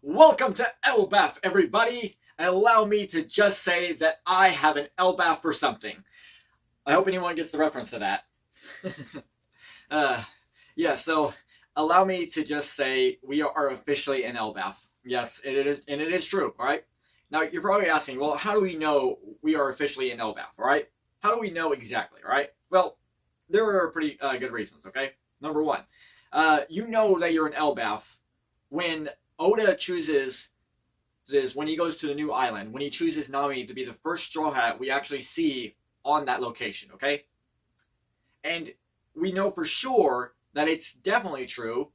Welcome to Elbaf, everybody! And allow me to just say that I have an Elbaf for something. I hope anyone gets the reference to that. So allow me to just say we are officially in Elbaf. Yes, it is true, alright? Now, you're probably asking, well, how do we know we are officially in Elbaf, alright? How do we know exactly, alright? Well, there are pretty good reasons, okay? Number one, you know that you're in Elbaf when Oda chooses, when he goes to the new island, when he chooses Nami to be the first Straw Hat we actually see on that location, okay? And we know for sure that it's definitely true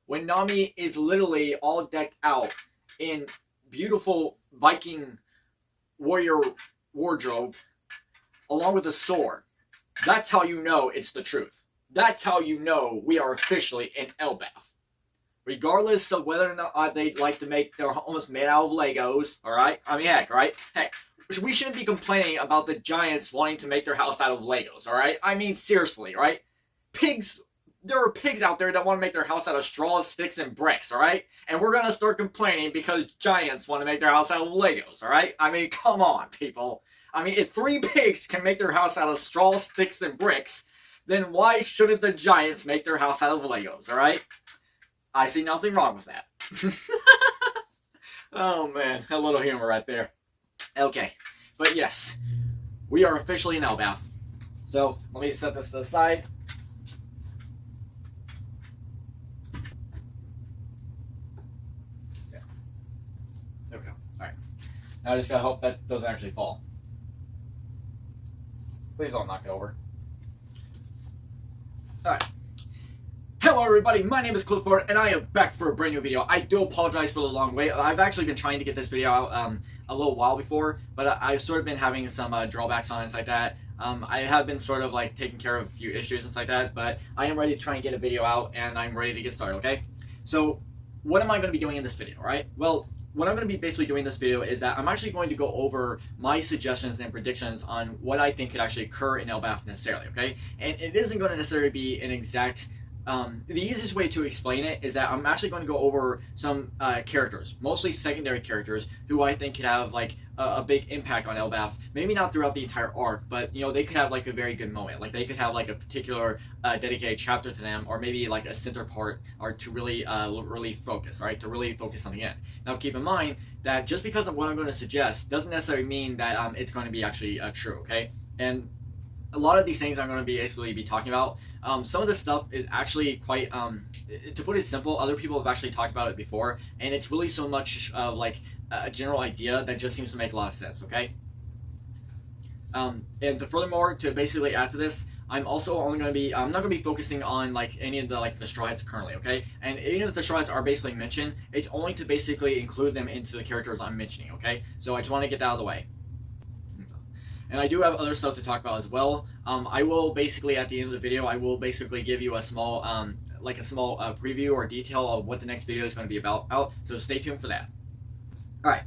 when Nami is literally all decked out in beautiful Viking warrior wardrobe along with a sword. That's how you know it's the truth. That's how you know we are officially in Elbaf. Regardless of whether or not they'd like to make their homes made out of Legos, alright? I mean, heck, right? Heck, we shouldn't be complaining about the giants wanting to make their house out of Legos, alright? I mean, seriously, right? Pigs, there are pigs out there that want to make their house out of straws, sticks, and bricks, alright? And we're gonna start complaining because giants want to make their house out of Legos, alright? I mean, come on, people. I mean, if 3 pigs can make their house out of straws, sticks, and bricks, then why shouldn't the giants make their house out of Legos, alright? I see nothing wrong with that. Oh man, a little humor right there. Okay, but yes, we are officially in Elbaf. So, let me set this to the side. Yeah. There we go. Alright. Now I just gotta hope that doesn't actually fall. Please don't knock it over. Alright. Hello everybody, my name is Clifford, and I am back for a brand new video. I do apologize for the long wait. I've actually been trying to get this video out a little while before, but I've sort of been having some drawbacks on it like that. I have been sort of like taking care of a few issues and like that, but I am ready to try and get a video out, and I'm ready to get started, okay? So, what am I going to be doing in this video, right? Well, what I'm going to be basically doing in this video is that I'm actually going to go over my suggestions and predictions on what I think could actually occur in Elbaf necessarily, okay? And it isn't going to necessarily be an exact... the easiest way to explain it is that I'm actually going to go over some characters, mostly secondary characters, who I think could have like a big impact on Elbaf. Maybe not throughout the entire arc, but you know, they could have like a very good moment. Like they could have like a particular dedicated chapter to them, or maybe like a center part, or to really really focus, right? To really focus something in. Now keep in mind that just because of what I'm going to suggest doesn't necessarily mean that it's going to be actually true, okay? And a lot of these things I'm going to basically be talking about. Some of this stuff is actually quite, to put it simple, other people have actually talked about it before, and it's really so much like a general idea that just seems to make a lot of sense, okay? And furthermore, to basically add to this, I'm also only going to be, I'm not going to be focusing on like any of the Straw Hats currently, okay? And any of the Straw Hats are basically mentioned, it's only to basically include them into the characters I'm mentioning, okay? So I just want to get that out of the way. And I do have other stuff to talk about as well. I will basically, at the end of the video, I will basically give you a small, preview or detail of what the next video is going to be about. So stay tuned for that. Alright,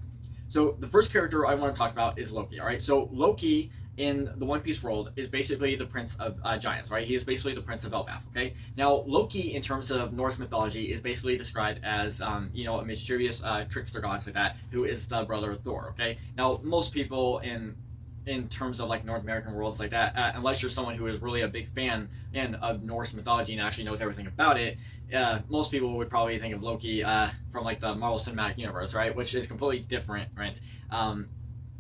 so the first character I want to talk about is Loki, alright? So Loki, in the One Piece world, is basically the Prince of Giants, right? He is basically the Prince of Elbaf, okay? Now, Loki, in terms of Norse mythology, is basically described as, a mischievous trickster god like that, who is the brother of Thor, okay? Now, most people in terms of like North American worlds like that, unless you're someone who is really a big fan of Norse mythology and actually knows everything about it, most people would probably think of Loki from like the Marvel Cinematic Universe, right? Which is completely different, right?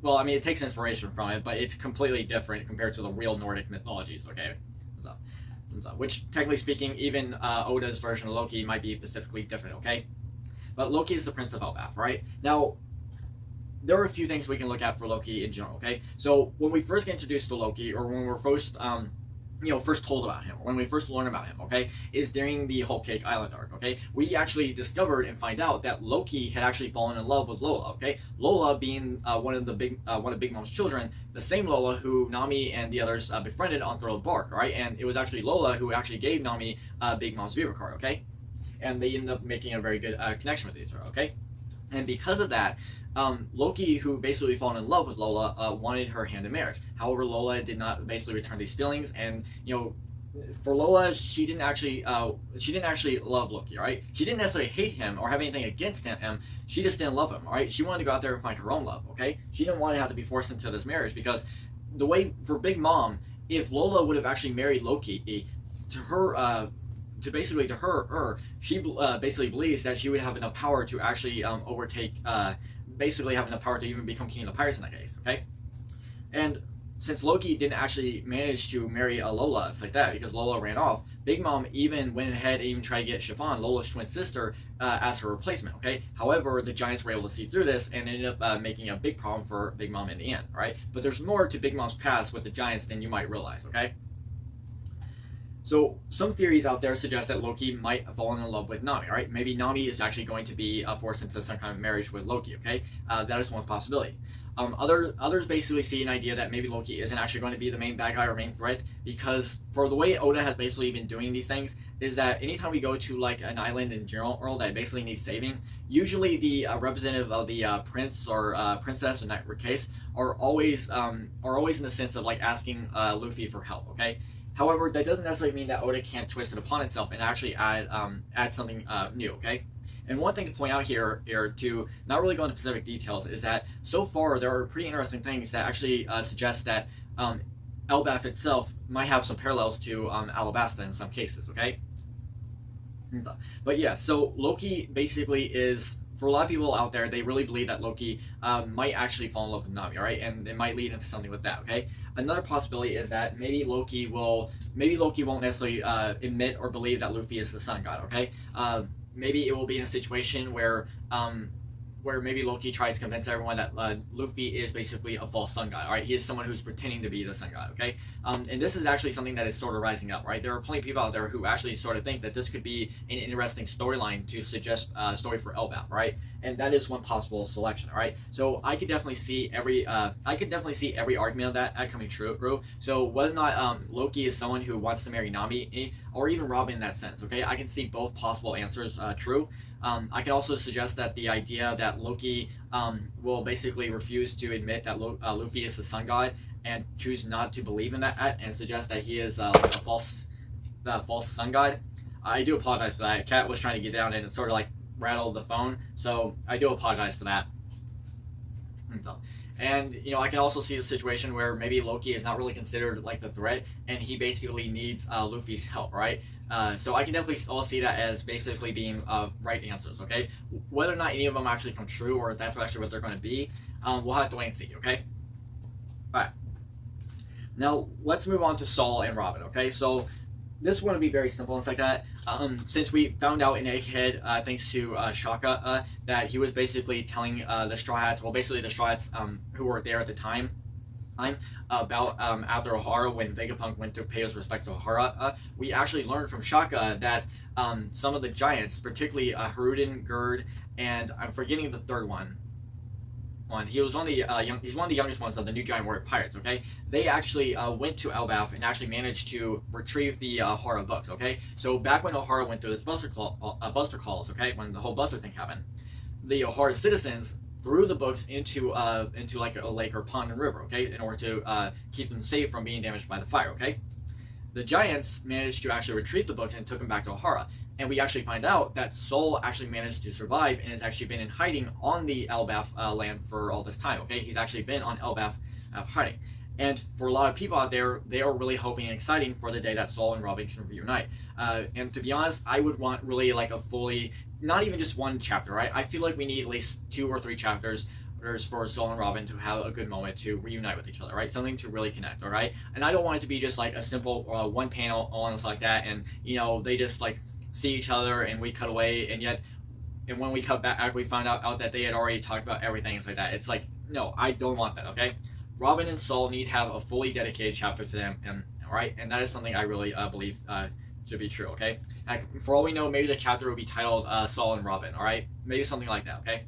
Well, I mean, it takes inspiration from it, but it's completely different compared to the real Nordic mythologies, okay? Which, technically speaking, even Oda's version of Loki might be specifically different, okay? But Loki is the Prince of Elbaf, right? Now, there are a few things we can look at for Loki in general, okay? So when we first get introduced to Loki, or when we're first, first told about him, or when we first learn about him, okay, is during the Whole Cake Island arc, okay? We actually discovered and find out that Loki had actually fallen in love with Lola, okay? Lola being one of Big Mom's children, the same Lola who Nami and the others befriended on Throne Bark, right? And it was actually Lola who actually gave Nami Big Mom's Viva card, okay? And they ended up making a very good connection with each other, okay? And because of that, Loki, who basically fallen in love with Lola, wanted her hand in marriage. However, Lola did not basically return these feelings, and for Lola, she didn't actually love Loki, all right? She didn't necessarily hate him or have anything against him. She just didn't love him, all right? She wanted to go out there and find her own love, okay? She didn't want to have to be forced into this marriage, because the way for Big Mom, if Lola would have actually married Loki, to her, she basically believes that she would have enough power to actually overtake, basically have enough power to even become king of the pirates in that case, okay? And since Loki didn't actually manage to marry Lola, it's like that, because Lola ran off, Big Mom even went ahead and even tried to get Chiffon, Lola's twin sister, as her replacement, okay? However, the Giants were able to see through this and ended up making a big problem for Big Mom in the end, right? But there's more to Big Mom's past with the Giants than you might realize, okay? So some theories out there suggest that Loki might have fallen in love with Nami, right? Maybe Nami is actually going to be forced into some kind of marriage with Loki, okay? That is one possibility. Others basically see an idea that maybe Loki isn't actually going to be the main bad guy or main threat, because for the way Oda has basically been doing these things is that anytime we go to like an island in general world that basically needs saving, usually the representative of the prince or princess in that case are always in the sense of like asking Luffy for help, okay? However, that doesn't necessarily mean that Oda can't twist it upon itself and actually add something new, okay? And one thing to point out here to not really go into specific details is that so far there are pretty interesting things that actually suggest that Elbaf itself might have some parallels to Alabasta in some cases, okay? But yeah, so Loki basically is, for a lot of people out there, they really believe that Loki might actually fall in love with Nami, all right? And it might lead into something with that, okay? Another possibility is that maybe Loki won't necessarily admit or believe that Luffy is the sun god, okay? Maybe it will be in a situation where maybe Loki tries to convince everyone that Luffy is basically a false sun god, all right? He is someone who's pretending to be the sun god, okay? And this is actually something that is sort of rising up, right? There are plenty of people out there who actually sort of think that this could be an interesting storyline to suggest a story for Elbaf, right? And that is one possible selection, all right? So I could definitely see every argument of that coming true. So whether or not Loki is someone who wants to marry Nami, or even Robin in that sense, okay? I can see both possible answers true. I can also suggest that the idea that Loki will basically refuse to admit that Luffy is the sun god and choose not to believe in that and suggest that he is like a false sun god. I do apologize for that. Kat was trying to get down and it sort of like rattled the phone, so I do apologize for that. And you know, I can also see the situation where maybe Loki is not really considered like the threat, and he basically needs Luffy's help, right? So I can definitely all see that as basically being right answers, okay? Whether or not any of them actually come true, or if that's actually what they're going to be, we'll have to wait and see, okay? Alright. Now, let's move on to Saul and Robin, okay? So, this one will be very simple and stuff like that. Since we found out in Egghead, thanks to Shaka, that he was basically telling the Straw Hats, well, basically the Straw Hats who were there at the time, about after Ohara, when Vegapunk went to pay his respects to Ohara, we actually learned from Shaka that some of the giants, particularly Haruden, Gerd, and I'm forgetting the third one. He was one of the he's one of the youngest ones of the new giant warrior pirates. Okay, they actually went to Elbaf and actually managed to retrieve the Ohara books. Okay, so back when Ohara went through this Buster Calls, okay, when the whole Buster thing happened, the Ohara citizens threw the books into like a lake or pond and river. Okay, in order to keep them safe from being damaged by the fire. Okay, the giants managed to actually retrieve the books and took them back to Ohara. And we actually find out that Saul actually managed to survive and has actually been in hiding on the Elbaf land for all this time, okay? He's actually been on Elbaf hiding. And for a lot of people out there, they are really hoping and exciting for the day that Saul and Robin can reunite. And to be honest, I would want really like a fully, not even just one chapter, right? I feel like we need at least 2 or 3 chapters for Saul and Robin to have a good moment to reunite with each other, right? Something to really connect, all right? And I don't want it to be just like a simple one panel on like that, and you know, they just like see each other and we cut away, and when we cut back we found out that they had already talked about everything and like that. It's like, no, I don't want that, okay? Robin and Saul need to have a fully dedicated chapter to them, and right, and that is something I really believe to be true, okay? And for all we know, maybe the chapter would be titled Saul and Robin, all right? Maybe something like that, okay?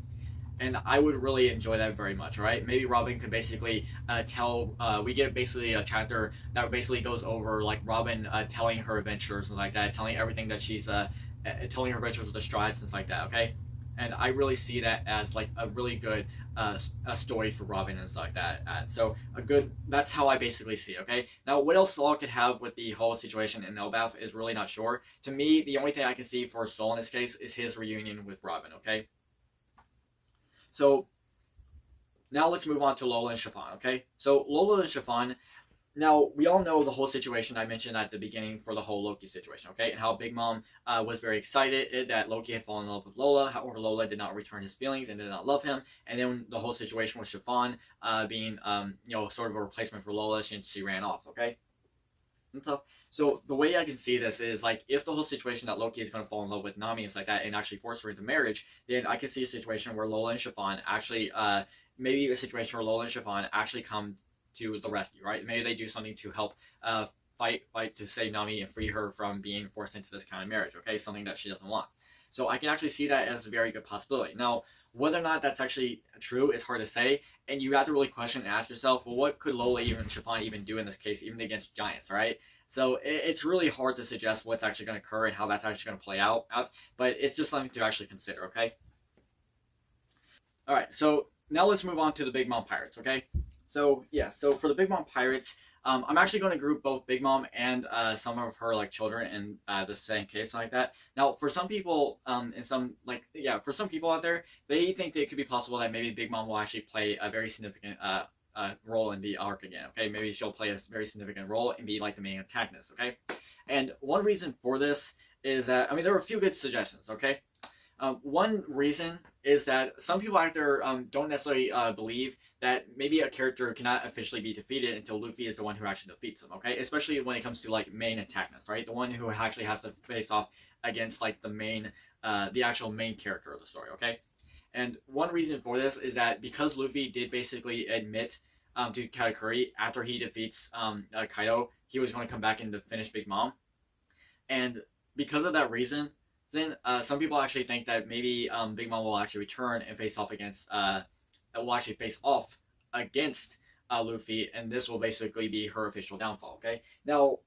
And I would really enjoy that very much, all right? Maybe Robin could basically we get basically a chapter that basically goes over like Robin telling her adventures and like that, telling everything that she's, telling her adventures with the Straw Hats and like that, okay? and I really see that as like a really good a story for Robin and stuff like that. So a good, that's how I basically see it, okay? Now, what else Saul could have with the whole situation in Elbaf is really not sure. To me, the only thing I can see for Saul in this case is his reunion with Robin, okay? So now let's move on to Lola and Chiffon, okay? So Lola and Chiffon, now we all know the whole situation I mentioned at the beginning for the whole Loki situation, okay? And how Big Mom was very excited that Loki had fallen in love with Lola. However, Lola did not return his feelings and did not love him. And then the whole situation with Chiffon being, sort of a replacement for Lola since she ran off, okay? And stuff. So the way I can see this is like if the whole situation that Loki is going to fall in love with Nami and stuff like that and actually force her into marriage, then I can see a situation where Lola and Chiffon actually maybe a situation where Lola and Chiffon actually come to the rescue, right? Maybe they do something to help fight to save Nami and free her from being forced into this kind of marriage, okay? Something that she doesn't want. So I can actually see that as a very good possibility. Now, whether or not that's actually true is hard to say, and you have to really question and ask yourself, well, what could Lola and Chiffon even do in this case, even against giants, right? So it's really hard to suggest what's actually going to occur and how that's actually going to play out, but it's just something to actually consider, okay? All right, so now let's move on to the Big Mom Pirates, okay? So, yeah, so for the Big Mom Pirates, I'm actually going to group both Big Mom and some of her, like, children in the same case like that. Now, for some people, for some people out there, they think that it could be possible that maybe Big Mom will actually play a very significant role in the arc again, okay? Maybe she'll play a very significant role and be, like, the main antagonist, okay? And one reason for this is that, I mean, there were a few good suggestions, okay? One reason is that some people out there don't necessarily believe that maybe a character cannot officially be defeated until Luffy is the one who actually defeats them, okay? Especially when it comes to, like, main antagonists, right? The one who actually has to face off against, like, the actual main character of the story, okay? And one reason for this is that because Luffy did basically admit to Katakuri after he defeats Kaido, he was going to come back and to finish Big Mom. And because of that reason, then some people actually think that maybe Big Mom will actually return and face off against Luffy, and this will basically be her official downfall, okay? Now,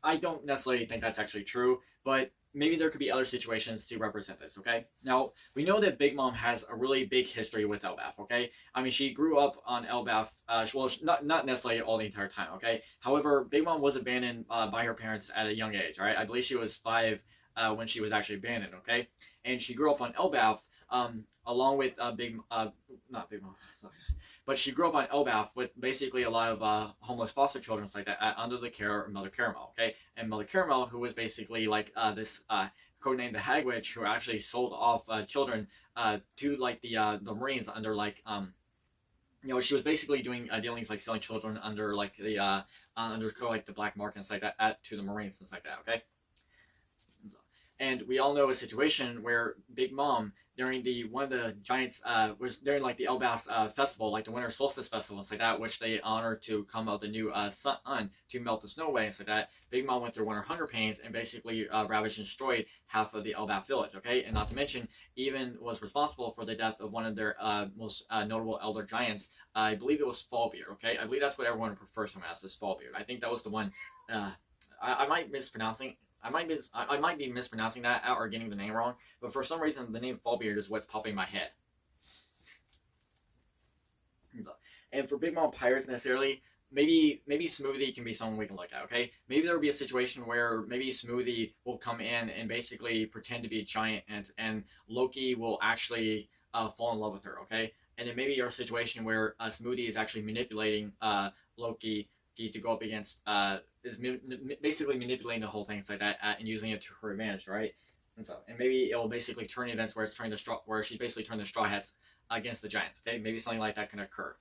I don't necessarily think that's actually true, but maybe there could be other situations to represent this, okay? Now, we know that Big Mom has a really big history with Elbaf, okay? I mean, she grew up on Elbaf, not necessarily all the entire time, okay? However, Big Mom was abandoned by her parents at a young age, right? I believe she was 5 when she was actually abandoned, okay? And she grew up on Elbaf, along with not Big Mom, sorry. But she grew up on Elbaf with basically a lot of homeless foster children like that under the care of Mother Caramel, okay? And Mother Caramel, who was basically like this codenamed the Hag Witch, who actually sold off children to like the Marines under like she was basically doing dealings like selling children under like the under like the black market and stuff like that to the Marines and stuff like that, okay? And we all know a situation where Big Mom, during one of the giants, was during like the Elbaf festival, like the Winter Solstice festival and stuff like that, which they honor to come out the new sun to melt the snow away and stuff like that. Big Mom went through winter hunger pains and basically ravaged and destroyed half of the Elbaf village, okay? And not to mention, even was responsible for the death of one of their most notable elder giants. I believe it was Fallbeard, okay? I believe that's what everyone prefers him as, is Fallbeard. I think that was the one. I might mispronouncing. I might be mispronouncing that out or getting the name wrong, but for some reason the name Fallbeard is what's popping in my head. And for Big Mom Pirates necessarily, maybe Smoothie can be someone we can look at, okay? Maybe there will be a situation where maybe Smoothie will come in and basically pretend to be a giant and Loki will actually fall in love with her, okay? And then maybe your situation where Smoothie is actually manipulating Loki to go up against is basically manipulating the whole thing like that and using it to her advantage, right? And maybe it will basically turn events where she's basically turned the Straw Hats against the Giants, okay? Maybe something like that can occur.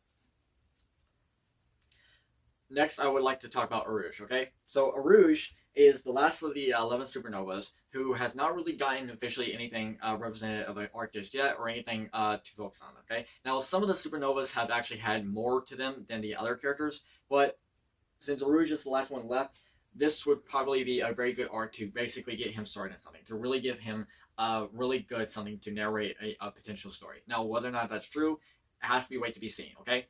Next, I would like to talk about Urouge, okay? So Urouge is the last of the 11 supernovas who has not really gotten officially anything representative of an arc just yet or anything to focus on, okay? Now, some of the supernovas have actually had more to them than the other characters, but since Urouge is the last one left, this would probably be a very good arc to basically get him started in something, to really give him really good something to narrate a potential story. Now, whether or not that's true, it has to be wait to be seen, okay?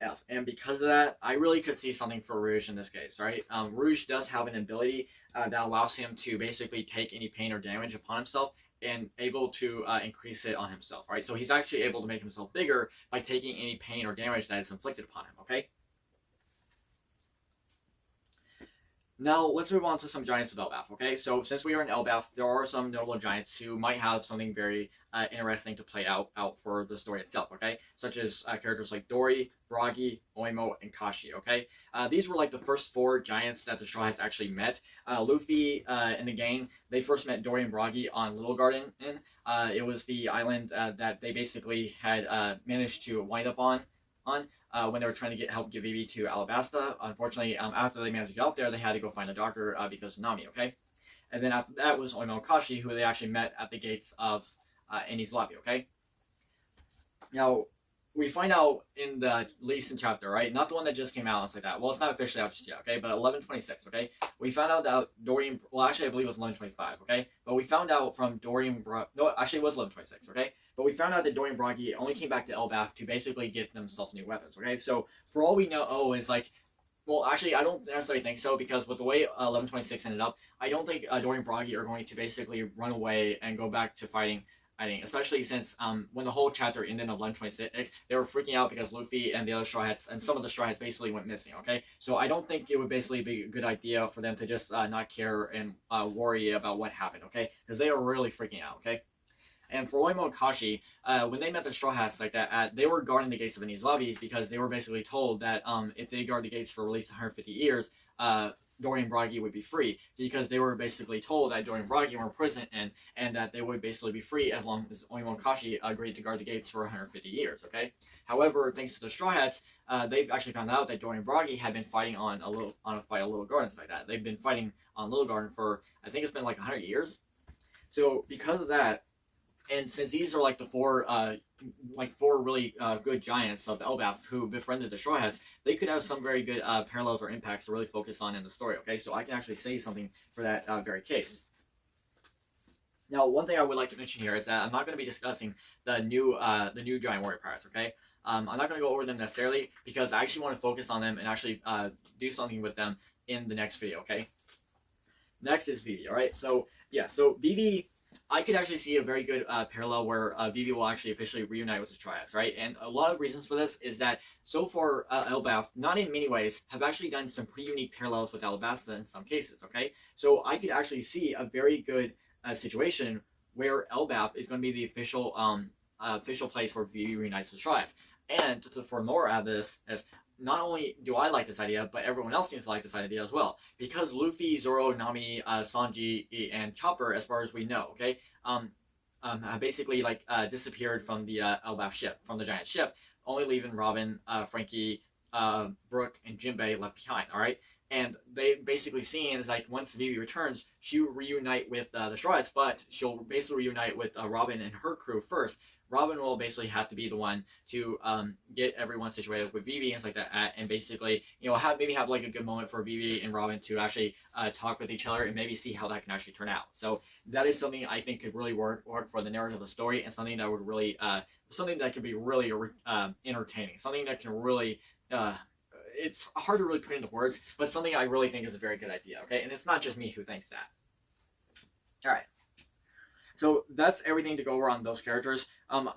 F. And because of that, I really could see something for Rouge in this case, right? Rouge does have an ability that allows him to basically take any pain or damage upon himself and able to increase it on himself, right? So he's actually able to make himself bigger by taking any pain or damage that is inflicted upon him, okay? Now, let's move on to some giants of Elbaf, okay? So, since we are in Elbaf, there are some notable giants who might have something very interesting to play out for the story itself, okay? Such as characters like Dory, Bragi, Oimo, and Kashi, okay? These were like the first 4 giants that the Straw Hats actually met. Luffy and the gang, they first met Dory and Bragi on Little Garden. It was the island that they basically had managed to wind up on when they were trying to help give Vivi to Alabasta. Unfortunately, after they managed to get out there, they had to go find a doctor because of Nami, okay? And then after that was Oimo and Kashi, who they actually met at the gates of Enies Lobby, okay? Now, we find out in the recent chapter, right? Not the one that just came out and stuff like that. Well, it's not officially out just yet, okay? But 1126, okay? We found out that Dorian... Well, actually, I believe it was 1125, okay? But we found out from Dorian... No, actually, it was 1126, okay? But we found out that Dory and Bragi only came back to Elbaf to basically get themselves new weapons, okay? So, for all we know, is like... Well, actually, I don't necessarily think so, because with the way 1126 ended up, I don't think Dory and Bragi are going to basically run away and go back to fighting, especially since when the whole chapter ended of 1126, they were freaking out because Luffy and the other Straw Hats, and some of the Straw Hats basically went missing, okay? So I don't think it would basically be a good idea for them to just not care and worry about what happened, okay? Because they are really freaking out, okay? And for Oimo and Kashi, when they met the Straw Hats like that, they were guarding the gates of Enies Lobby because they were basically told that if they guard the gates for at least 150 years, Dory and Bragi would be free, because they were basically told that Dory and Bragi were in prison and that they would basically be free as long as Oimo and Kashi agreed to guard the gates for 150 years, okay? However, thanks to the Straw Hats, they've actually found out that Dory and Bragi had been fighting on a fight of Little Gardens like that. They've been fighting on Little Garden for, I think it's been like 100 years. So because of that, and since these are like the 4 really good giants of Elbaf who befriended the Straw Hats, they could have some very good parallels or impacts to really focus on in the story, okay? So I can actually say something for that very case. Now, one thing I would like to mention here is that I'm not going to be discussing the new giant warrior pirates, okay? I'm not going to go over them necessarily, because I actually want to focus on them and actually do something with them in the next video, okay? Next is Vivi, alright? So, yeah, so Vivi... I could actually see a very good parallel where Vivi will actually officially reunite with the Straw Hats, right? And a lot of reasons for this is that so far Elbaf, not in many ways, have actually done some pretty unique parallels with Alabasta in some cases, okay? So I could actually see a very good situation where Elbaf is going to be the official place where Vivi reunites with Straw Hats. And for more of this, as not only do I like this idea, but everyone else seems to like this idea as well. Because Luffy, Zoro, Nami, Sanji, and Chopper, as far as we know, okay, basically disappeared from the Elbaf ship, from the giant ship, only leaving Robin, Frankie, Brooke, and Jinbei left behind, alright? And they basically seen is like once Vivi returns, she will reunite with the Straw Hats, but she'll basically reunite with Robin and her crew first. Robin will basically have to be the one to get everyone situated with Vivi and stuff like that, and basically, you know, maybe have like a good moment for Vivi and Robin to actually talk with each other and maybe see how that can actually turn out. So that is something I think could really work for the narrative of the story, and something that would really, something that could be really entertaining, something that can really. It's hard to really put into words, but something I really think is a very good idea. Okay, and it's not just me who thinks that. All right. So that's everything to go over on those characters.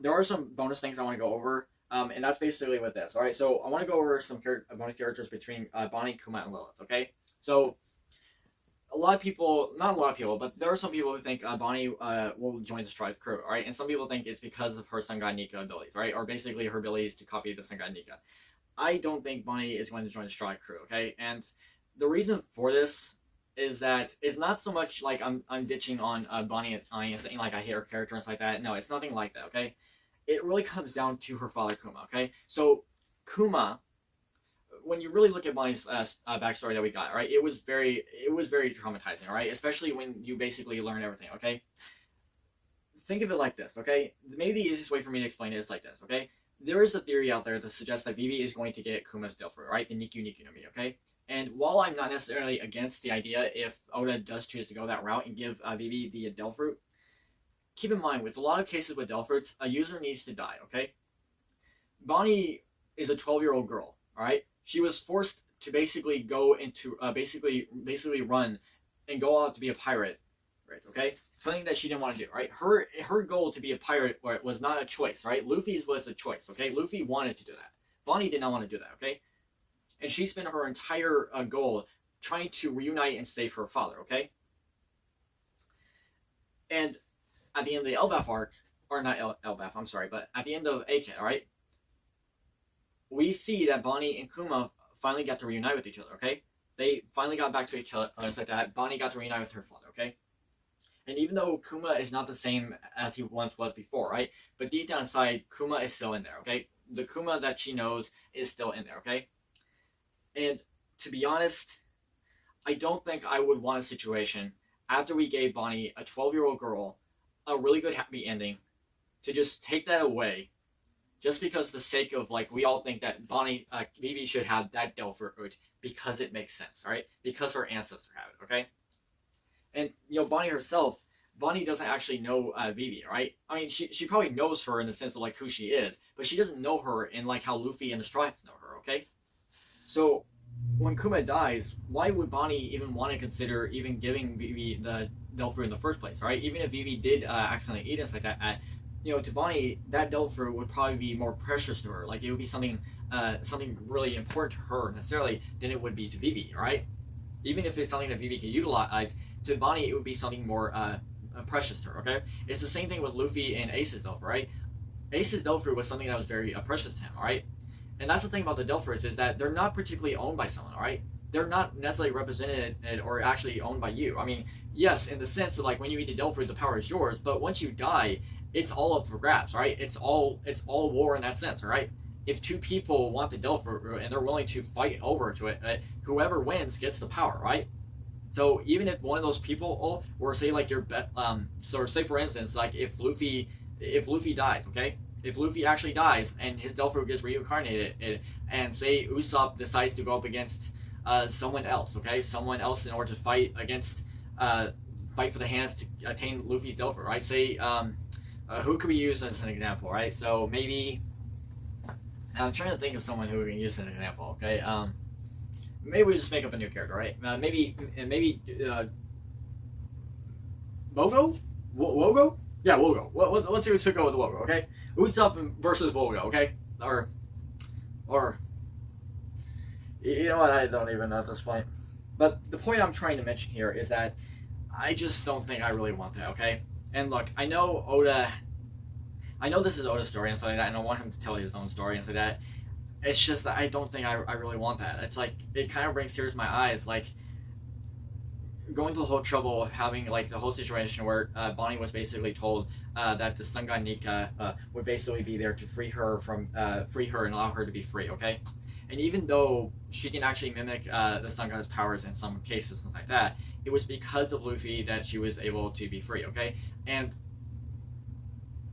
There are some bonus things I want to go over, and that's basically with this. All right, so I want to go over some bonus characters between Bonnie, Kuma, and Lilith. Okay, so a lot of people, not a lot of people, but there are some people who think Bonnie will join the Stripe crew. All right, and some people think it's because of her Sun God Nika abilities, right, or basically her abilities to copy the Sun God Nika. I don't think Bonnie is going to join the Stride crew, okay? And the reason for this is that it's not so much like I'm ditching on Bonnie and saying like I hate her character and stuff like that. No, it's nothing like that, okay? It really comes down to her father Kuma, okay? So Kuma, when you really look at Bonnie's backstory that we got, right? It was very traumatizing, all right? Especially when you basically learn everything, okay? Think of it like this, okay? Maybe the easiest way for me to explain it is like this, okay? There is a theory out there that suggests that Vivi is going to get Kuma's Delphi, right? The Niku Niku no Mi, okay? And while I'm not necessarily against the idea if Oda does choose to go that route and give Vivi the Delphi, keep in mind, with a lot of cases with Delphruits, a user needs to die, okay? Bonnie is a 12-year-old girl. All right, she was forced to basically go into basically run and go out to be a pirate, right? Okay, something that she didn't want to do. Right, her goal to be a pirate was not a choice. Right, Luffy's was a choice. Okay, Luffy wanted to do that. Bonnie did not want to do that. Okay, and she spent her entire goal trying to reunite and save her father. Okay, and at the end of the Elbaf arc, or not Elbaf, I'm sorry, but at the end of AK, all right, we see that Bonnie and Kuma finally got to reunite with each other, okay? They finally got back to each other. It's like that. Bonnie got to reunite with her father, okay? And even though Kuma is not the same as he once was before, right? But deep down inside, Kuma is still in there, okay? The Kuma that she knows is still in there, okay? And to be honest, I don't think I would want a situation after we gave Bonnie, a 12-year-old girl, a really good happy ending, to just take that away just because the sake of, like, we all think that Vivi should have that Delphoid because it makes sense, right? Because her ancestor have it, okay? And, you know, Bonnie doesn't actually know Vivi, right? I mean, she probably knows her in the sense of, like, who she is, but she doesn't know her in, like, how Luffy and the Straw Hats know her, okay? So, when Kuma dies, why would Bonnie even want to consider even giving Vivi the Delphoid in the first place, right? Even if Vivi did accidentally eat us like that, you know, to Bonnie, that Delphoid would probably be more precious to her. Like, it would be something really important to her necessarily than it would be to Vivi, right? Even if it's something that Vivi can utilize, to Bonnie, it would be something more precious to her, okay? It's the same thing with Luffy and Ace's Delphoid, right? Ace's Delphoid was something that was very precious to him, all right? And that's the thing about the Delphoids is that they're not particularly owned by someone, all right? They're not necessarily represented or actually owned by you. I mean, yes, in the sense of, like, when you eat the Delphoid, the power is yours, but once you die, it's all up for grabs, right? It's all war in that sense, right? If two people want the Delphoid and they're willing to fight over to it, whoever wins gets the power, right? So even if one of those people, or say like so say for instance, like if Luffy dies, okay? If Luffy actually dies and his Delphoid gets reincarnated, and say Usopp decides to go up against someone else, okay? Someone else in order to fight for the hands to attain Luffy's Delphoid, right? Say, who could we use as an example, right? So maybe, I'm trying to think of someone who we can use as an example, okay? Maybe we just make up a new character, right? Maybe Wogo? Wogo? Yeah, Wogo. Let's see go with Wogo, okay? Usopp versus Wogo, okay? Or, you know what? I don't even know at this point. But the point I'm trying to mention here is that I just don't think I really want that, okay? And look, I know this is Oda's story and stuff like that, and I want him to tell his own story and stuff like that. It's just that I don't think I really want that. It's like, it kind of brings tears to my eyes, like, going to the whole trouble of having, like, the whole situation where Bonnie was basically told that the Sun God Nika would basically be there to free her and allow her to be free, okay? And even though she can actually mimic the Sun God's powers in some cases and like that, it was because of Luffy that she was able to be free, okay? And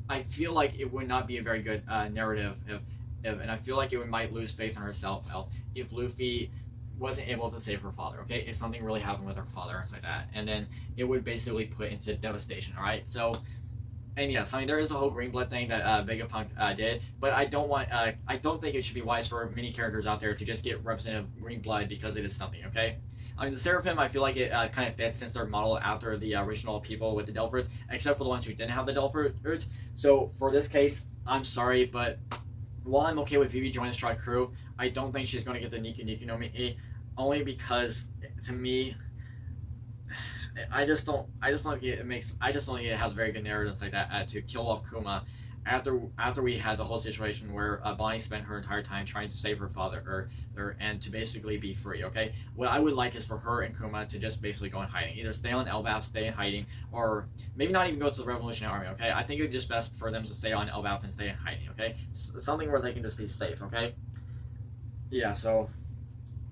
I feel like it would not be a very good narrative and I feel like it might lose faith in herself if Luffy wasn't able to save her father, okay? If something really happened with her father and stuff like that, and then it would basically put into devastation, all right? So, and yes, I mean, there is the whole green blood thing that Vegapunk did, but I don't think it should be wise for many characters out there to just get representative green blood because it is something, okay? I mean, the Seraphim, I feel like it kind of fits since they're modeled after the original people with the Delphoids, except for the ones who didn't have the Delphoids. So, for this case, I'm sorry, but while I'm okay with Vivi joining the Strike Crew, I don't think she's going to get the Niku no Mi, only because, to me, I just don't think it has very good narratives like that to kill off Kuma after we had the whole situation where Bonnie spent her entire time trying to save her father and to basically be free, okay? What I would like is for her and Kuma to just basically go in hiding. Either stay on Elbaf, stay in hiding, or maybe not even go to the Revolutionary Army, okay? I think it would just best for them to stay on Elbaf and stay in hiding, okay? Something where they can just be safe, okay? Yeah, so,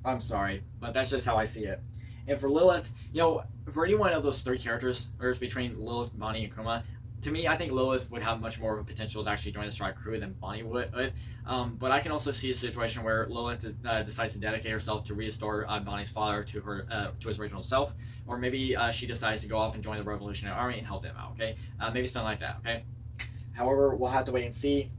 I'm sorry, but that's just how I see it. And for Lilith, you know, for any one of those three characters, or between Lilith, Bonnie, and Kuma, to me, I think Lilith would have much more of a potential to actually join the Strike Crew than Bonnie would. But I can also see a situation where Lilith decides to dedicate herself to restore Bonnie's father to his original self, or maybe she decides to go off and join the Revolutionary Army and help them out. Okay, maybe something like that. Okay. However, we'll have to wait and see.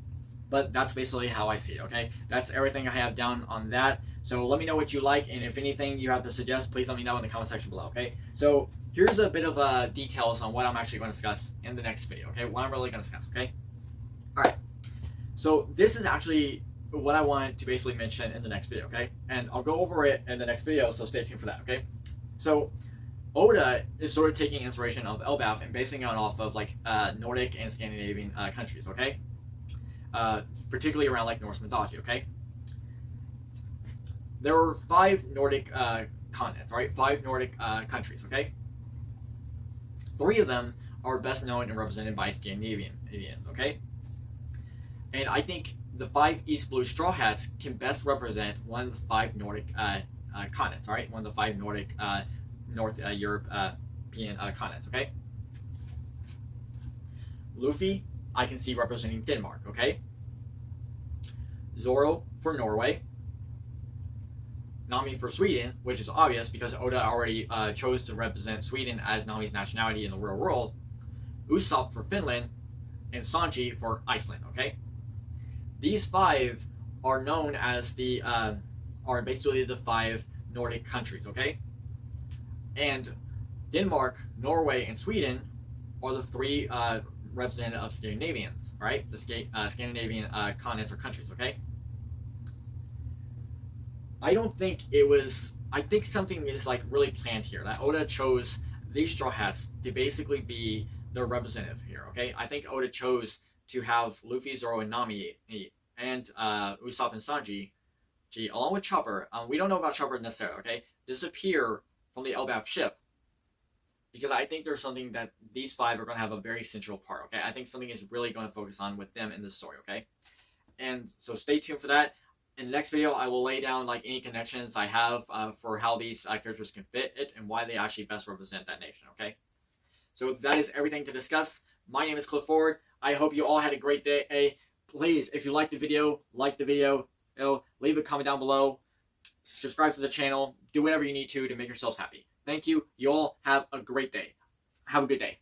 But that's basically how I see it, okay? That's everything I have down on that. So let me know what you like, and if anything you have to suggest, please let me know in the comment section below, okay? So here's a bit of details on what I'm actually going to discuss in the next video, okay? What I'm really going to discuss, okay? Alright, so this is actually what I wanted to basically mention in the next video, okay? And I'll go over it in the next video, so stay tuned for that, okay? So Oda is sort of taking inspiration of Elbaf and basing it off of like Nordic and Scandinavian countries, okay? Particularly around like Norse mythology, okay? There are 5 Nordic continents, right? 5 Nordic countries, okay? 3 of them are best known and represented by Scandinavians, okay? And I think the 5 East Blue Straw Hats can best represent one of the 5 Nordic continents, right? One of the 5 Nordic North European continents, okay? Luffy, I can see representing Denmark, okay? Zoro for Norway. Nami for Sweden, which is obvious because Oda already chose to represent Sweden as Nami's nationality in the real world. Usopp for Finland, and Sanji for Iceland, okay? These 5 are known as the, are basically the 5 Nordic countries, okay? And Denmark, Norway, and Sweden are the 3 representative of Scandinavians, right? The Scandinavian continents or countries, okay? I don't think it was, I think something is like really planned here, that Oda chose these Straw Hats to basically be their representative here, okay? I think Oda chose to have Luffy, Zoro, and Nami, and Usopp and Sanji, along with Chopper, we don't know about Chopper necessarily, okay? Disappear from the Elbaf ship, because I think there's something that these 5 are going to have a very central part, okay? I think something is really going to focus on with them in this story, okay? And so stay tuned for that. In the next video, I will lay down like any connections I have for how these characters can fit it and why they actually best represent that nation, okay? So that is everything to discuss. My name is Cliff Ford. I hope you all had a great day. Please, if you liked the video, leave a comment down below. Subscribe to the channel. Do whatever you need to make yourselves happy. Thank you. You all have a great day. Have a good day.